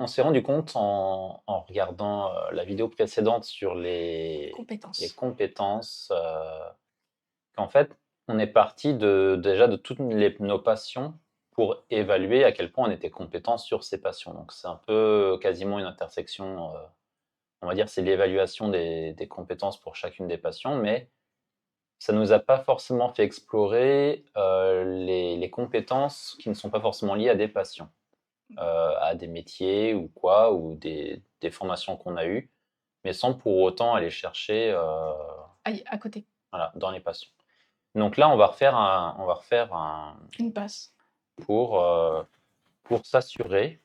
on s'est rendu compte en regardant la vidéo précédente sur les Compétences. compétences, qu'en fait, on est parti déjà de toutes nos passions pour évaluer à quel point on était compétent sur ces passions. Donc c'est un peu quasiment une intersection, on va dire, c'est l'évaluation des compétences pour chacune des passions, mais ça nous a pas forcément fait explorer les compétences qui ne sont pas forcément liées à des passions, à des métiers ou quoi, ou des formations qu'on a eues, mais sans pour autant aller chercher Aïe, à côté. voilà, dans les passions. Donc là, on va refaire un Une passe. pour, euh, pour s'assurer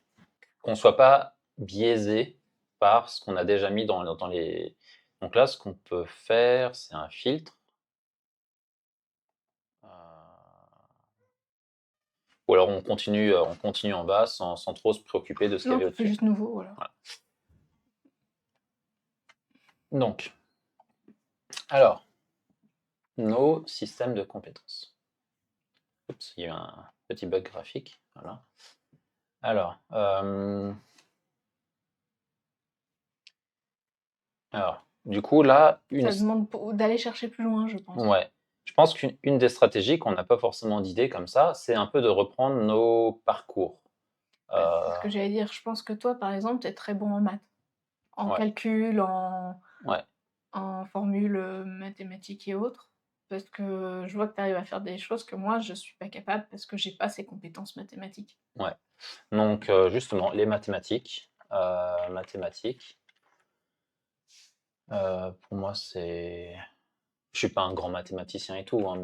qu'on ne soit pas biaisé par ce qu'on a déjà mis dans les. Donc là, ce qu'on peut faire, c'est un filtre. Ou alors on continue en bas sans trop se préoccuper de ce qu'il y Non, avait tu fais au-dessus. juste nouveau, voilà. Voilà. Donc, alors, nos systèmes de compétences. Oups, il y a eu un petit bug graphique. Voilà. Alors, du coup, là, Ça demande d'aller chercher plus loin, je pense. ouais. Je pense qu'une des stratégies qu'on n'a pas forcément d'idée comme ça, c'est un peu de reprendre nos parcours. Bah, c'est ce Euh, que j'allais dire. Je pense que toi, par exemple, tu es très bon en maths, en ouais, calcul, ouais, en formules mathématiques et autres. Parce que je vois que tu arrives à faire des choses que moi, je suis pas capable parce que j'ai pas ces compétences mathématiques. ouais. Donc, justement, les mathématiques. Mathématiques, pour moi, c'est. Je suis pas un grand mathématicien et tout, hein,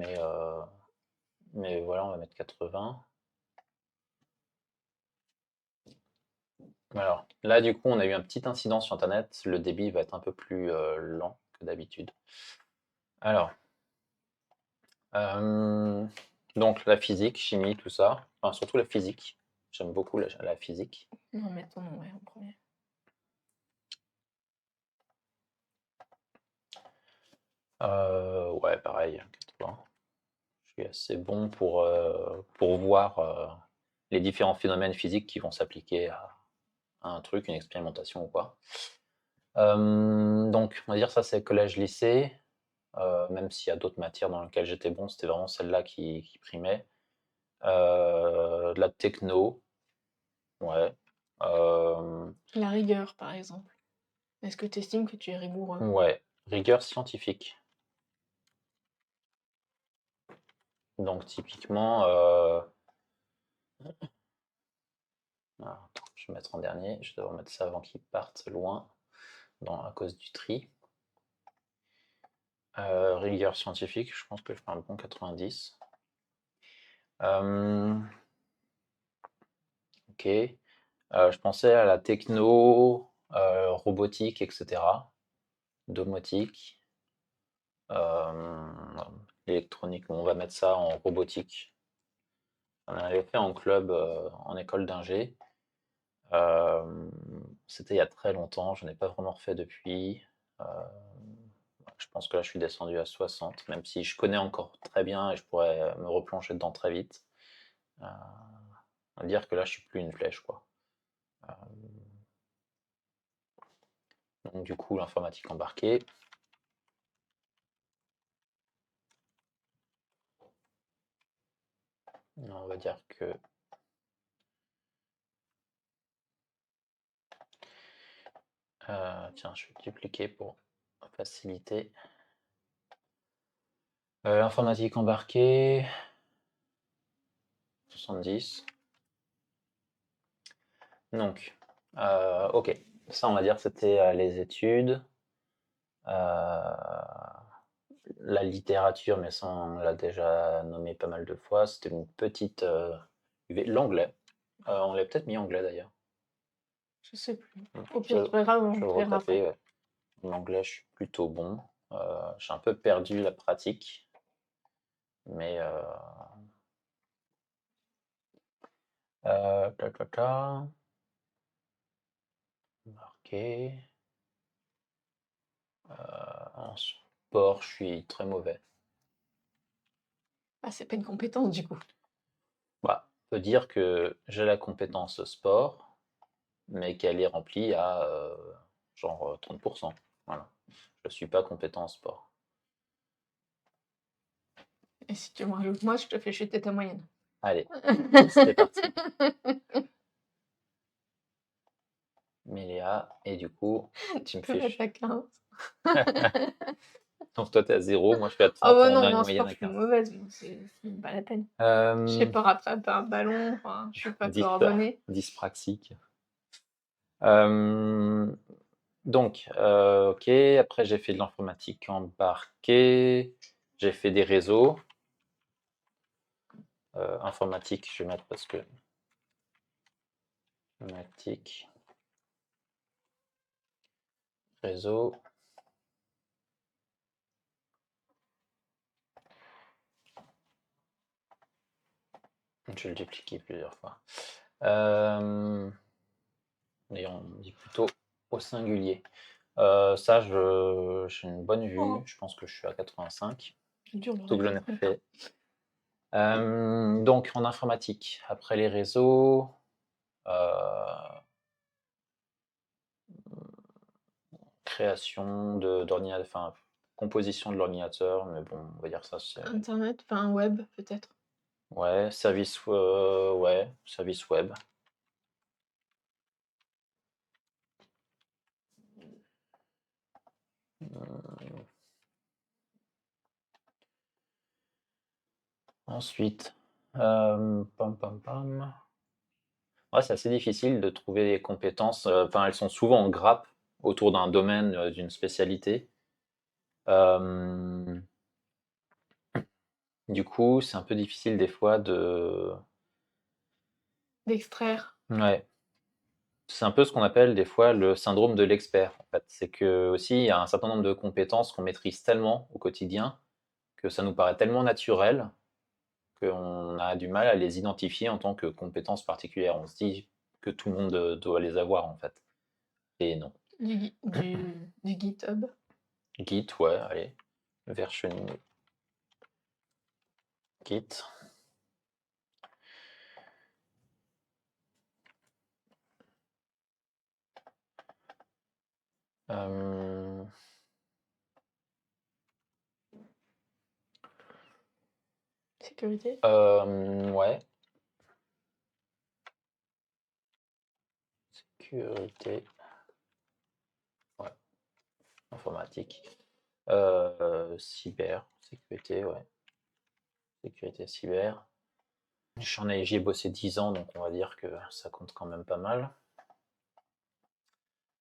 mais voilà, on va mettre 80. Alors, là, du coup, on a eu un petit incident sur Internet. Le débit va être un peu plus lent que d'habitude. Alors, euh, donc la physique, chimie, tout ça. Enfin, surtout la physique. J'aime beaucoup la physique. On va mettre ton nom, ouais, en premier. Ouais, pareil, 80. Je suis assez bon pour voir les différents phénomènes physiques qui vont s'appliquer à un truc, une expérimentation ou quoi. Donc, on va dire ça, c'est collège-lycée. Même s'il y a d'autres matières dans lesquelles j'étais bon, c'était vraiment celle-là qui primait. De la techno, ouais. Euh, La rigueur, par exemple. Est-ce que tu estimes que tu es rigoureux? ouais, rigueur scientifique. Donc typiquement, attends, je vais mettre en dernier, je vais devoir mettre ça avant qu'il parte loin, à cause du tri. Rigueur scientifique, je pense que je fais un bon 90. Euh, ok. Je pensais à la techno, robotique, etc. Domotique. Euh, électronique, bon, on va mettre ça en robotique. On en avait fait en club, en école d'ingé. C'était il y a très longtemps, je n'ai pas vraiment refait depuis. Euh, je pense que là, je suis descendu à 60, même si je connais encore très bien et je pourrais me replonger dedans très vite. Euh, on va dire que là, je suis plus une flèche, quoi. Euh, donc du coup, l'informatique embarquée. On va dire que tiens, je vais dupliquer pour faciliter. L'informatique embarquée, 70. Donc, ok. Ça, on va dire, c'était les études. La littérature, mais ça, on l'a déjà nommé pas mal de fois. C'était une petite l'anglais. On l'a peut-être mis anglais d'ailleurs. Je sais plus. Au Je, pire, c'est pas grave, on je le vais verra retaper. après. Ouais. En anglais, je suis plutôt bon. J'ai un peu perdu la pratique, mais ta, ta, ta. Marqué. En sport, je suis très mauvais. Ah, c'est pas une compétence du coup. Bah, on peut dire que j'ai la compétence sport, mais qu'elle est remplie à genre 30%. Voilà. Je suis pas compétent en sport. Et si tu me rajoutes moi, je te fais chuter ta moyenne. Allez, c'est parti. Méléa, et du coup, tu Tu me peux fais. mettre à 15. Donc toi, tu es à 0, moi je suis à Oh 30, bah et on non, a mais une en moyenne sport, à je suis 15. mauvaise, moi, c'est même pas la peine. Je sais Euh, pas rattraper un ballon, enfin, je suis pas dys- coordonnée. Dyspraxique. Euh, donc, ok, après j'ai fait de l'informatique embarquée, j'ai fait des réseaux. Informatique, je vais mettre parce que informatique, réseau. Je vais le dupliquer plusieurs fois. D'ailleurs, on dit plutôt au singulier. Ça, j'ai une bonne vue. Oh, Je pense que je suis à 85. c'est dur de Tout que je n'ai répondre pas comme ça. fait. Donc, en informatique, après les réseaux, création d'ordinateur, enfin, composition de l'ordinateur, mais bon, on va dire ça, c'est. Internet, enfin web peut-être. Ouais, service web. Ensuite, pam pam pam. Ouais, c'est assez difficile de trouver les compétences. Enfin, elles sont souvent en grappe autour d'un domaine, d'une spécialité. Euh, du coup, c'est un peu difficile des fois de. D'extraire. Ouais. C'est un peu ce qu'on appelle des fois le syndrome de l'expert, en fait. C'est que aussi, il y a un certain nombre de compétences qu'on maîtrise tellement au quotidien que ça nous paraît tellement naturel qu'on a du mal à les identifier en tant que compétences particulières. On se dit que tout le monde doit les avoir, en fait. Et non. Du GitHub. Git, ouais, allez. Versioning. Git. Euh, Sécurité. ouais. Sécurité. Ouais. Informatique. Cyber. Sécurité, ouais. Sécurité cyber. J'y ai bossé 10 ans, donc on va dire que ça compte quand même pas mal.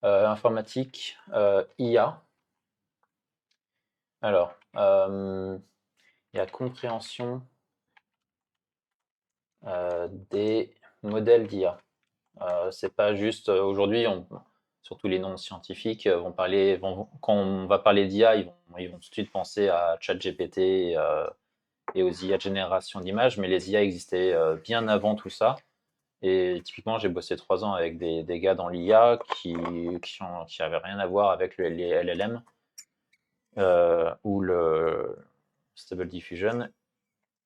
Informatique, IA. Alors, il y a compréhension des modèles d'IA. C'est pas juste aujourd'hui, surtout les noms scientifiques quand on va parler d'IA, ils vont tout de suite penser à ChatGPT et aux IA de génération d'images, mais les IA existaient bien avant tout ça. Et typiquement, j'ai bossé 3 ans avec des gars dans l'IA qui avaient rien à voir avec les LLM ou le Stable Diffusion.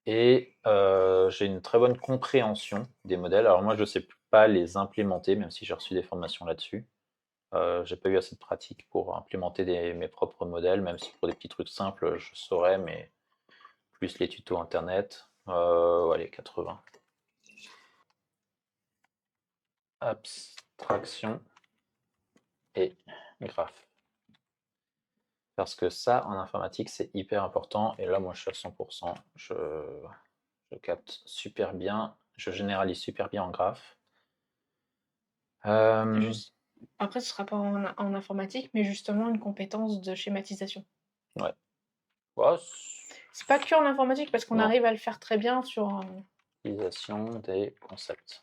Et j'ai une très bonne compréhension des modèles. Alors moi, je ne sais pas les implémenter, même si j'ai reçu des formations là-dessus. J'ai pas eu assez de pratique pour implémenter mes propres modèles, même si pour des petits trucs simples, je saurais, mais plus les tutos internet. Allez, 80. Abstraction et graphe. Parce que ça, en informatique, c'est hyper important. Et là, moi, je suis à 100%. Je capte super bien. Je généralise super bien en graphe. Juste. Après, ce sera pas en informatique, mais justement une compétence de schématisation. Ouais. Ouais, C'est pas que en informatique, parce qu'on non. arrive à le faire très bien sur. Utilisation des concepts.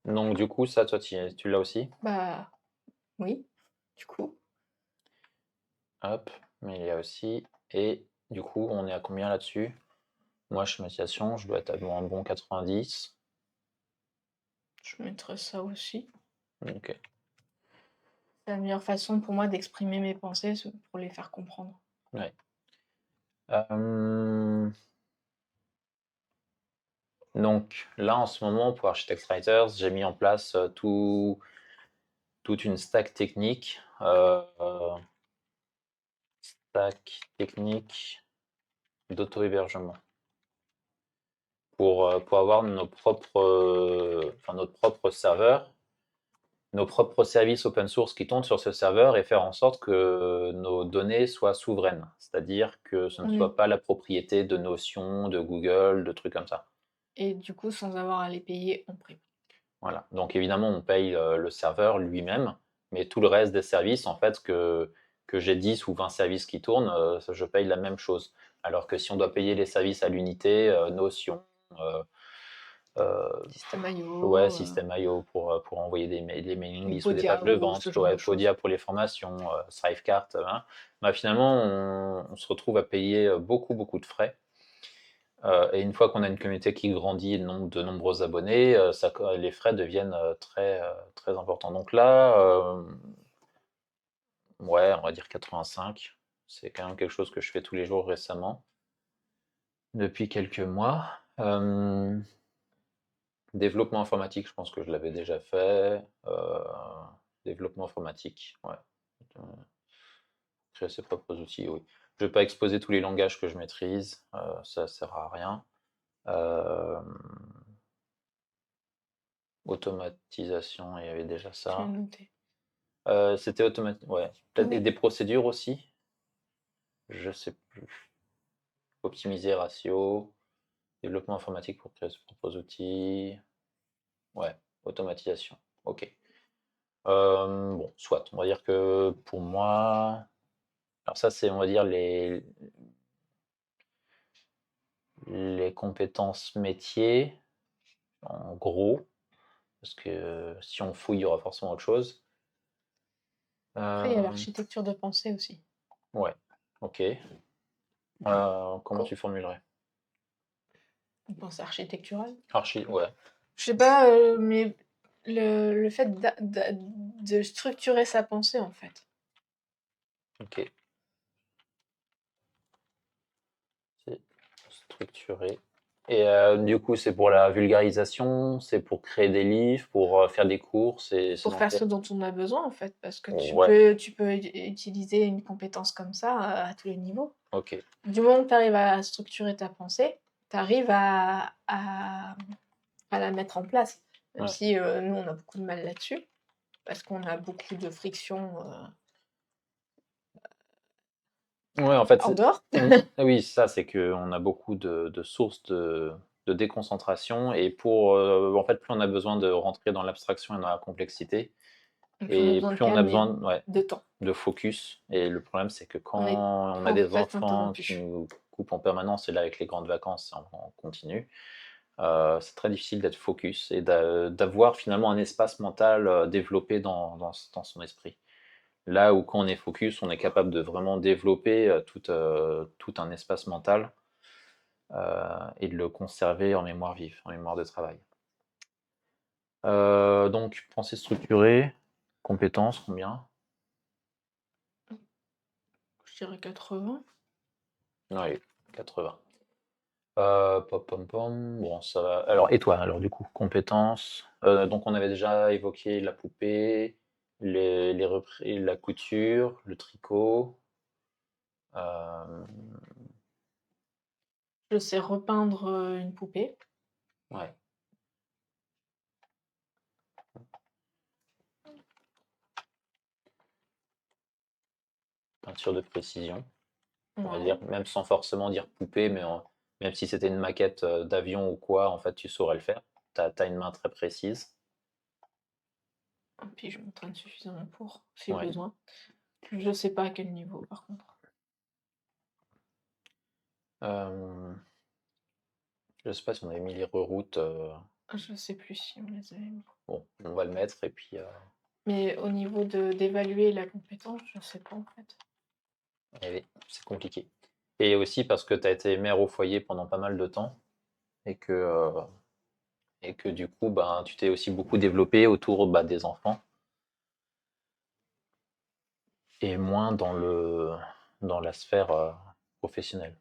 Donc, du coup, ça, toi, tu l'as aussi. Bah oui, du coup. Hop, mais il y a aussi. Et du coup, on est à combien là-dessus? Moi, schématisation, je dois être à un bon 90. Je mettrais ça aussi. Ok. C'est la meilleure façon pour moi d'exprimer mes pensées, c'est pour les faire comprendre. Ouais. Euh, Donc là, en ce moment, pour Architect Writers, j'ai mis en place toute une stack technique, d'auto-hébergement pour avoir notre propre serveur, nos propres services open source qui tournent sur ce serveur et faire en sorte que nos données soient souveraines, c'est-à-dire que ce ne soit pas la propriété de Notion, de Google, de trucs comme ça. Et du coup, sans avoir à les payer en prime. Voilà. Donc évidemment, on paye le serveur lui-même, mais tout le reste des services, en fait, que j'ai 10 ou 20 services qui tournent, je paye la même chose. Alors que si on doit payer les services à l'unité, Notion, Système IO, ouais, Système IO pour envoyer des mailing lists ou des Podia pages de ou vente, ce genre ouais, de choses. Podia pour les formations, Thrivecart, hein. Bah, finalement, on se retrouve à payer beaucoup, beaucoup de frais. Et une fois qu'on a une communauté qui grandit de nombreux abonnés, les frais deviennent très importants. Donc là, ouais, on va dire 85. C'est quand même quelque chose que je fais tous les jours récemment, depuis quelques mois. Développement informatique, je pense que je l'avais déjà fait. Développement informatique, ouais. Euh, Créer ses propres outils, oui. Je ne vais pas exposer tous les langages que je maîtrise, ça ne sert à rien. Automatisation, il y avait déjà Je l'ai ça. noté. C'était automatique, ouais. Peut-être Oui. des procédures aussi, je sais plus. Optimiser ratio, développement informatique pour créer ses propres outils. Ouais, automatisation. Ok. Bon, soit. On va dire que pour moi, alors ça c'est, on va dire les compétences métiers, en gros, parce que si on fouille, il y aura forcément autre chose. Après, il y a Euh, l'architecture de pensée aussi. ouais. Ok. Comment tu formulerais? Une pensée architecturale. Ouais. Je sais pas, mais le fait de structurer sa pensée, en fait. Ok. C'est structuré. Et du coup, c'est pour la vulgarisation, c'est pour créer des livres, pour faire des cours, c'est Pour dans faire quoi? ce dont on a besoin, en fait, parce que Ouais, tu peux utiliser une compétence comme ça à tous les niveaux. ok. Du moment que tu arrives à structurer ta pensée, tu arrives à la mettre en place. Même Ouais. si nous, on a beaucoup de mal là-dessus, parce qu'on a beaucoup de friction Ouais, en fait, en dehors. oui, ça, c'est qu'on a beaucoup de sources de déconcentration et en fait, plus on a besoin de rentrer dans l'abstraction et dans la complexité, Et puis on a et besoin de plus on a calme et besoin, ouais, de temps. de focus. Et le problème, c'est que quand On est on a en des fait enfants qui interrompu. nous coupent en permanence, et là, avec les grandes vacances, on continue, c'est très difficile d'être focus et d'avoir finalement un espace mental développé dans son esprit. Là où quand on est focus, on est capable de vraiment développer tout un espace mental et de le conserver en mémoire vive, en mémoire de travail. Donc, pensée structurée, compétences, combien? Je dirais 80. Oui, 80. Pom, pom, pom. Bon, ça va. Alors, et toi, alors du coup, compétences. Donc, on avait déjà évoqué la poupée, la couture, le tricot. Euh, Je sais repeindre une poupée. ouais. Peinture de précision. On va Ouais. dire, même sans forcément dire poupée, mais même si c'était une maquette d'avion ou quoi, en fait, tu saurais le faire. Tu as une main très précise. Et puis je m'entraîne suffisamment pour, si Ouais. besoin. Je sais pas à quel niveau, par contre. Euh, je sais pas si on avait mis les reroutes. Je sais plus si on les avait mis. Bon, on va le mettre et puis Mais au niveau d'évaluer la compétence, je sais pas, en fait. oui, c'est compliqué. Et aussi parce que tu as été mère au foyer pendant pas mal de temps et que du coup, ben, tu t'es aussi beaucoup développé autour bah, des enfants et moins dans la sphère professionnelle.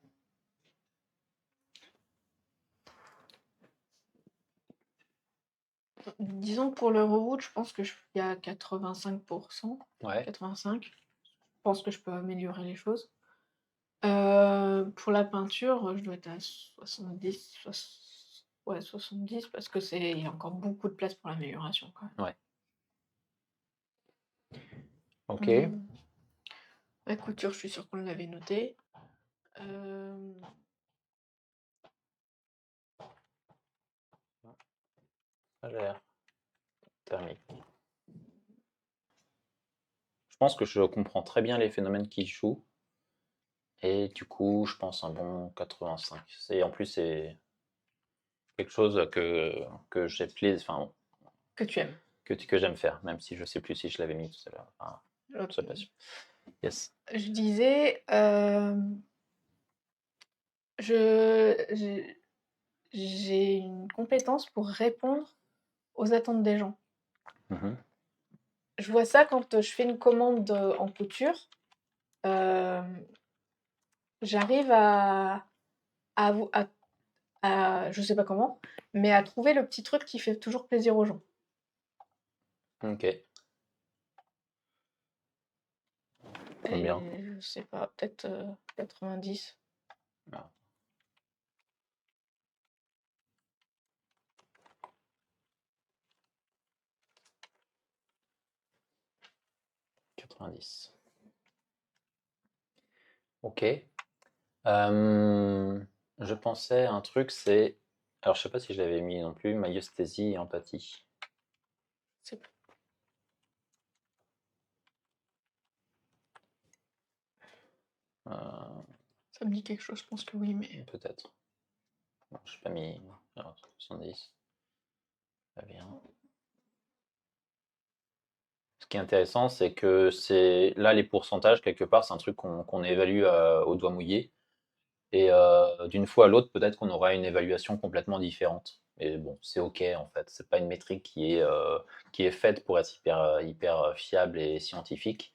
Disons pour le reroute, je pense que je suis à 85, Ouais, 85. Je pense que je peux améliorer les choses. Pour la peinture, je dois être à 70, ouais 70 parce que il y a encore beaucoup de place pour l'amélioration quand ouais. OK. même. La couture, je suis sûre qu'on l'avait noté. Hem, Ça a l'air thermique. Je pense que je comprends très bien les phénomènes qui jouent et du coup, je pense un bon 85. C'est en plus, c'est quelque chose que j'ai enfin, que tu aimes. que j'aime faire, même si je sais plus si je l'avais mis tout à l'heure. Enfin, OK. je sais pas sûr. Yes. Je disais, je j'ai une compétence pour répondre aux attentes des gens. Mmh. Je vois ça quand, je fais une commande, en couture, hem, j'arrive à vous je sais pas comment, mais à trouver le petit truc qui fait toujours plaisir aux gens. OK. Combien? Et je sais pas, peut-être, 90. Ah, 90. OK. Je pensais à un truc, c'est alors je sais pas si je l'avais mis non plus, maïesthésie et empathie. C'est Heu, Ça me dit quelque chose, je pense que oui, mais peut-être. Non, j'ai pas mis alors 70, très bien. Ce qui est intéressant, c'est que c'est là, les pourcentages, quelque part, c'est un truc qu'on évalue, au doigt mouillé et d'une fois à l'autre, peut-être qu'on aura une évaluation complètement différente et bon, c'est OK, en fait. C'est pas une métrique qui est faite pour être hyper fiable et scientifique.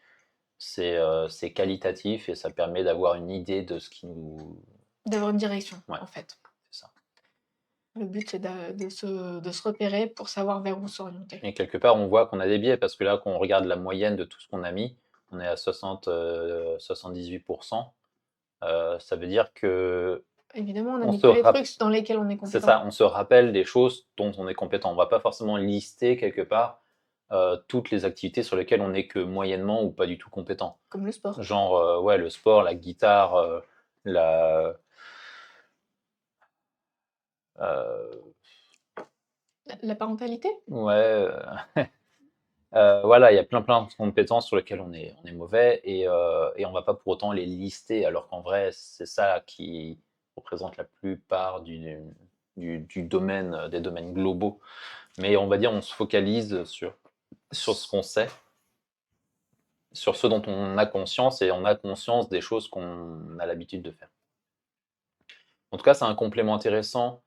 C'est qualitatif et ça permet d'avoir une idée de ce qui nous d'avoir une direction, ouais, en fait. c'est ça. Le but, c'est de se repérer pour savoir vers où s'orienter. Et quelque part, on voit qu'on a des biais parce que là, quand on regarde la moyenne de tout ce qu'on a mis, on est à 78%. Ça veut dire que Évidemment, on a on mis se que les rap trucs dans lesquels on est c'est compétent, ça, on se rappelle des choses dont on est compétent. On va pas forcément lister quelque part, toutes les activités sur lesquelles on n'est que moyennement ou pas du tout compétent. comme le sport. Genre, ouais, le sport, la guitare, la heu, La parentalité? ouais, voilà, il y a plein de compétences sur lesquelles on est mauvais et on va pas pour autant les lister alors qu'en vrai, c'est ça qui représente la plupart du domaine, des domaines globaux. Mais on va dire, on se focalise sur ce qu'on sait, sur ce dont on a conscience et on a conscience des choses qu'on a l'habitude de faire. En tout cas, c'est un complément intéressant,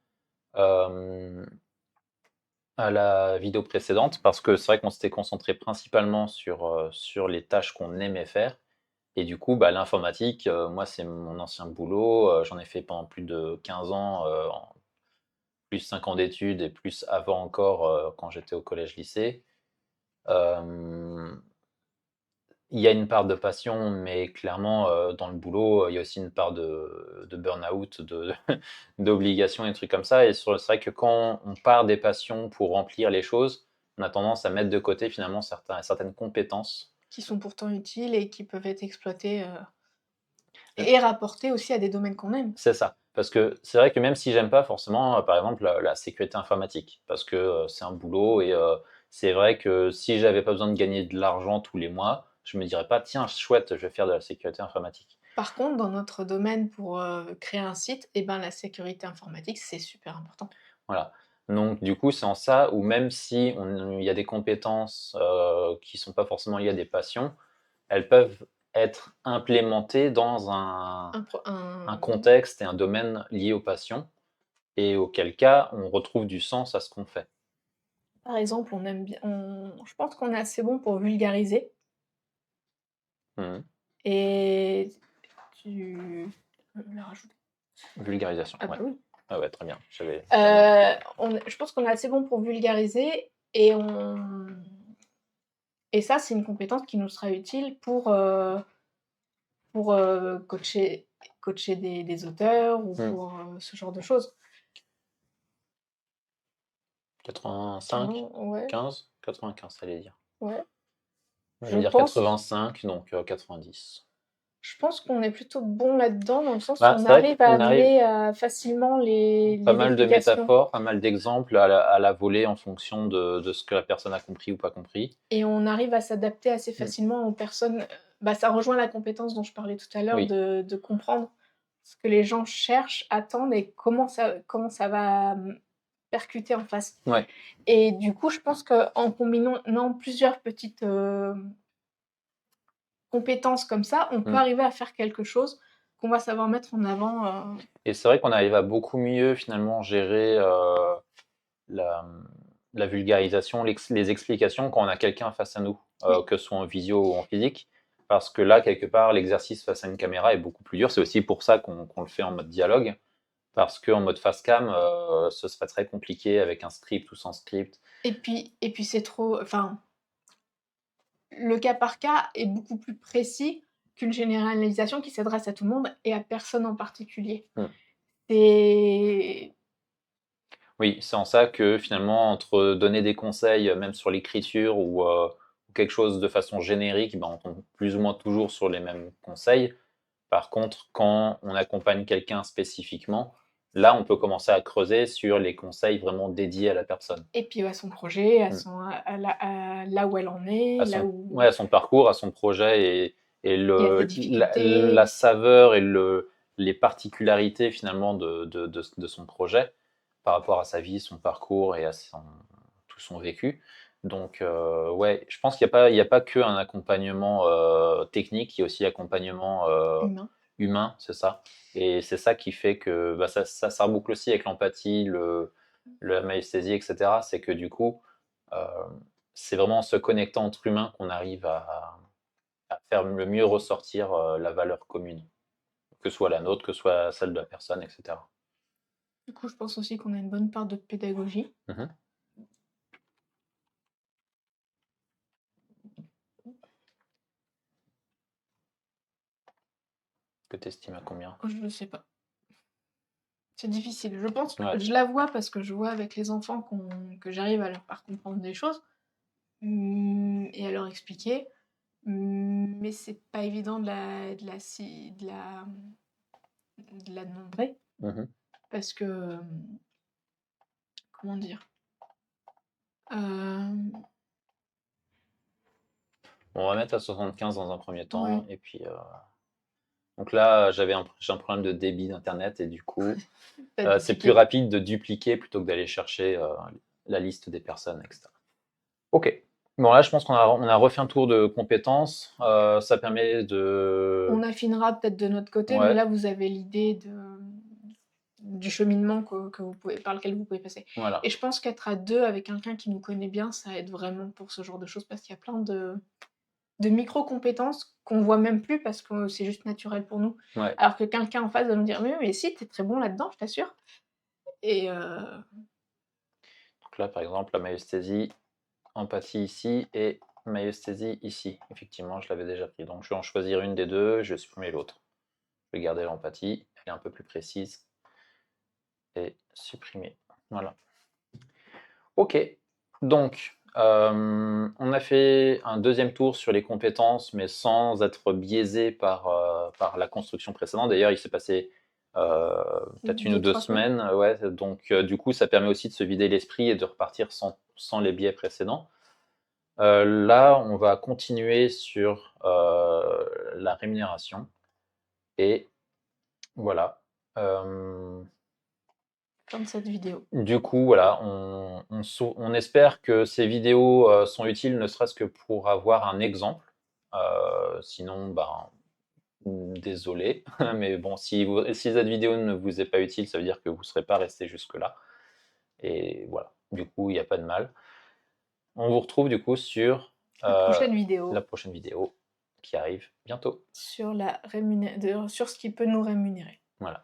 hem, à la vidéo précédente parce que c'est vrai qu'on s'était concentré principalement sur les tâches qu'on aimait faire et du coup, bah, l'informatique, moi, c'est mon ancien boulot, j'en ai fait pendant plus de 15 ans, en plus 5 ans d'études et plus avant encore, quand j'étais au collège-lycée. Hem Il y a une part de passion, mais clairement, dans le boulot, il y a aussi une part de burn-out, d'obligation et des trucs comme ça et c'est vrai que quand on part des passions pour remplir les choses, on a tendance à mettre de côté finalement certaines compétences. Qui sont pourtant utiles et qui peuvent être exploités, Heu, et rapportés aussi à des domaines qu'on aime. c'est ça. Parce que c'est vrai que même si j'aime pas forcément, par exemple, la sécurité informatique, parce que, c'est un boulot et c'est vrai que si j'avais pas besoin de gagner de l'argent tous les mois, je me dirais pas: «Tiens, chouette, je vais faire de la sécurité informatique». Par contre, dans notre domaine pour, créer un site et ben, la sécurité informatique, c'est super important. Voilà. Donc du coup, c'est en ça où même si il y a des compétences, qui sont pas forcément liées à des passions, elles peuvent être implémentées dans un Un pro un un contexte et un domaine lié aux passions et auquel cas on retrouve du sens à ce qu'on fait. Par exemple, on aime bien je pense qu'on est assez bon pour vulgariser Mmh. et tu la rajouter. Vulgarisation, Ah bah ouais. oui. Ah ouais, très bien. J'avais Je pense qu'on est assez bon pour vulgariser et ça, c'est une compétence qui nous sera utile pour, coacher des auteurs ou Mmh. pour, ce genre de choses. 85, Carrément, ouais, 15? 95, fallait dire. ouais. Je J'allais dire pense 85, donc 90. je pense qu'on est plutôt bon là-dedans, dans le sens où Bah, on c'est vrai arrive à qu'on arrive amener, facilement pas les mal de explications métaphores, pas mal d'exemples à la volée en fonction de ce que la personne a compris ou pas compris. et on arrive à s'adapter assez Mmh. facilement aux personnes. Bah, ça rejoint la compétence dont je parlais tout à l'heure Oui, de comprendre ce que les gens cherchent, attendent et comment ça va, percuter en face. ouais. Et du coup, je pense qu'en combinant plusieurs petites, compétences comme ça, on peut Mmh. arriver à faire quelque chose qu'on va savoir mettre en avant, Et c'est vrai qu'on arrive à beaucoup mieux finalement gérer la, la vulgarisation, les explications quand on a quelqu'un face à nous, oui. que ce soit en visio ou en physique. Parce que là, quelque part, l'exercice face à une caméra est beaucoup plus dur. C'est aussi pour ça qu'on le fait en mode dialogue. Parce qu'en mode face cam, ce serait très compliqué avec un script ou sans script. Et puis c'est trop, enfin, le cas par cas est beaucoup plus précis qu'une généralisation qui s'adresse à tout le monde et à personne en particulier. Hmm. C'est Oui, c'est en ça que finalement, entre donner des conseils, même sur l'écriture ou quelque chose de façon générique, ben, on tombe plus ou moins toujours sur les mêmes conseils. Par contre, quand on accompagne quelqu'un spécifiquement, là, on peut commencer à creuser sur les conseils vraiment dédiés à la personne. Et puis à son projet, Mm. à là où elle en est, là Ouais, où à son parcours, à son projet et il y a des la difficultés. saveur et les particularités finalement de son projet par rapport à sa vie, son parcours et à tout son vécu. Donc, ouais, je pense qu'il y a pas que un accompagnement technique, il y a aussi accompagnement Humain. humain, c'est ça. Et c'est ça qui fait que bah, ça reboucle aussi avec l'empathie, la maesthésie, etc. C'est que du coup, euh, c'est vraiment en se connectant entre humains qu'on arrive à faire le mieux ressortir la valeur commune, que ce soit la nôtre, que ce soit celle de la personne, etc. Du coup, je pense aussi qu'on a une bonne part de pédagogie. Mhm. Que tu estimes à combien? Je ne sais pas. C'est difficile. Je pense que Ouais, je la vois parce que je vois avec les enfants que j'arrive à leur faire comprendre des choses, et à leur expliquer, mais c'est pas évident de la nombrer mhm. parce que, comment dire? Hem, On va mettre à 75 dans un premier temps, ouais, et puis donc là, j'ai un problème de débit d'internet, et du coup, tu c'est plus dupliqué. rapide de dupliquer plutôt que d'aller chercher la liste des personnes, etc. Ok. Bon, là, je pense on a refait un tour de compétences. Ça permet de. On affinera peut-être de notre côté, mais Ouais, là, vous avez l'idée du cheminement que vous pouvez par lequel vous pouvez passer. Et voilà. je pense qu'être à 2 avec quelqu'un qui nous connaît bien, ça aide vraiment pour ce genre de choses parce qu'il y a plein de micro-compétences qu'on voit même plus parce que c'est juste naturel pour nous. Ouais. Alors que quelqu'un en face va nous dire: mais si, tu es très bon là-dedans, je t'assure» et Donc là, par exemple, la maïeusthésie, empathie ici et maïeusthésie ici. Effectivement, je l'avais déjà pris. Donc, je vais en choisir une des deux, je vais supprimer l'autre. Je vais garder l'empathie, elle est un peu plus précise, et supprimer. Voilà. Ok. Donc, on a fait un deuxième tour sur les compétences, mais sans être biaisé par la construction précédente. D'ailleurs, il s'est passé peut-être une ou deux 2-3 semaines. semaines. Ouais, donc, du coup, ça permet aussi de se vider l'esprit et de repartir sans les biais précédents. Là, on va continuer sur la rémunération. Et voilà. Fin de cette vidéo. Du coup, voilà, on espère que ces vidéos sont utiles, ne serait-ce que pour avoir un exemple. Sinon, ben, désolé. Mais bon, si cette vidéo ne vous est pas utile, ça veut dire que vous ne serez pas resté jusque-là. Et voilà, du coup, il n'y a pas de mal. On vous retrouve du coup sur La euh, prochaine la vidéo prochaine vidéo qui arrive bientôt. sur sur ce qui peut nous rémunérer. Voilà.